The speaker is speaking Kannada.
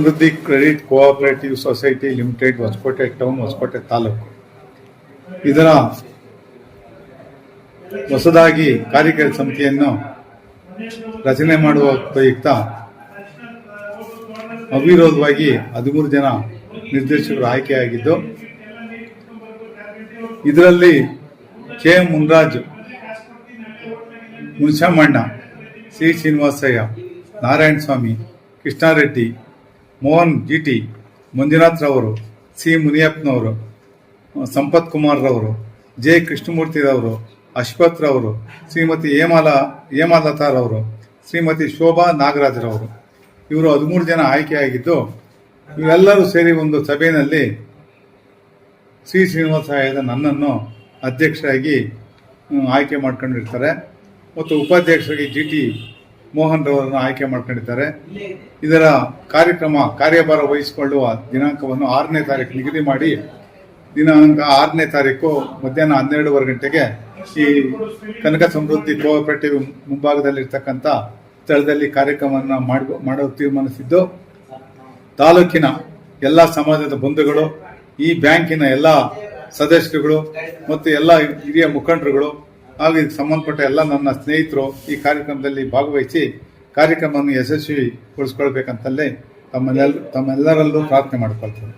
ಸಮೃದ್ಧಿ credit cooperative society limited, Hoskote town, Hoskote taluk. ಇದರ ಹೊಸದಾಗಿ ಕಾರ್ಯಕಾರಿ ಸಮಿತಿಯನ್ನು ರಚನೆ ಮಾಡುವ ಪ್ರಯುಕ್ತ ಅವಿರೋಧವಾಗಿ 13 ಜನ ನಿರ್ದೇಶಕರು ಆಯ್ಕೆಯಾಗಿದ್ದು, ಇದರಲ್ಲಿ ಕೆ. ಮುನ್ರಾಜ್, ಮುನ್ಷಮಣ್ಣ, ಸಿ. ಶ್ರೀನಿವಾಸಯ್ಯ, ನಾರಾಯಣ ಸ್ವಾಮಿ, ಕೃಷ್ಣಾರೆಡ್ಡಿ, ಮೋಹನ್ ಜಿಟಿ, ಮಂಜುನಾಥ್ ರವರು, ಸಿ. ಮುನಿಯಪ್ಪನವರು, ಸಂಪತ್ ಕುಮಾರ್ ರವರು, ಜೆ. ಕೃಷ್ಣಮೂರ್ತಿ ರವರು, ಅಶ್ವಥ್ ರವರು, ಶ್ರೀಮತಿ ಹೇಮಲತಾ ರವರು, ಶ್ರೀಮತಿ ಶೋಭಾ ನಾಗರಾಜ್ ರವರು, ಇವರು 13 ಜನ ಆಯ್ಕೆಯಾಗಿದ್ದು, ಇವರೆಲ್ಲರೂ ಸೇರಿ ಒಂದು ಸಭೆಯಲ್ಲಿ ಸಿ. ಶ್ರೀನಿವಾಸಯ್ಯ ನನ್ನನ್ನು ಅಧ್ಯಕ್ಷರಾಗಿ ಆಯ್ಕೆ ಮಾಡ್ಕೊಂಡಿರ್ತಾರೆ ಮತ್ತು ಉಪಾಧ್ಯಕ್ಷರಾಗಿ ಜಿಟಿ ಮೋಹನ್ ರವರನ್ನು ಆಯ್ಕೆ ಮಾಡ್ಕೊಂಡಿದ್ದಾರೆ. ಇದರ ಕಾರ್ಯಭಾರ ವಹಿಸಿಕೊಳ್ಳುವ ದಿನಾಂಕವನ್ನು 6ನೇ ತಾರೀಕು ನಿಗದಿ ಮಾಡಿ, ದಿನಾಂಕ 6ನೇ ತಾರೀಕು ಮಧ್ಯಾಹ್ನ 12:15 ಗಂಟೆಗೆ ಈ ಕನಕ ಸಮೃದ್ಧಿ ಕೋಆಪರೇಟಿವ್ ಮುಂಭಾಗದಲ್ಲಿರ್ತಕ್ಕಂಥ ಸ್ಥಳದಲ್ಲಿ ಕಾರ್ಯಕ್ರಮವನ್ನು ಮಾಡಲು ತೀರ್ಮಾನಿಸಿದ್ದು, ತಾಲೂಕಿನ ಎಲ್ಲ ಸಮಾಜದ ಬಂಧುಗಳು, ಈ ಬ್ಯಾಂಕಿನ ಎಲ್ಲ ಸದಸ್ಯರುಗಳು ಮತ್ತು ಎಲ್ಲ ಹಿರಿಯ ಮುಖಂಡರುಗಳು ಹಾಗೂ ಇದಕ್ಕೆ ಸಂಬಂಧಪಟ್ಟ ಎಲ್ಲ ನನ್ನ ಸ್ನೇಹಿತರು ಈ ಕಾರ್ಯಕ್ರಮದಲ್ಲಿ ಭಾಗವಹಿಸಿ ಕಾರ್ಯಕ್ರಮವನ್ನು ಯಶಸ್ವಿಗೊಳಿಸಿಕೊಳ್ಬೇಕಂತಲೇ ತಮ್ಮೆಲ್ಲರಲ್ಲೂ ಪ್ರಾರ್ಥನೆ ಮಾಡಿಕೊಳ್ತೇನೆ.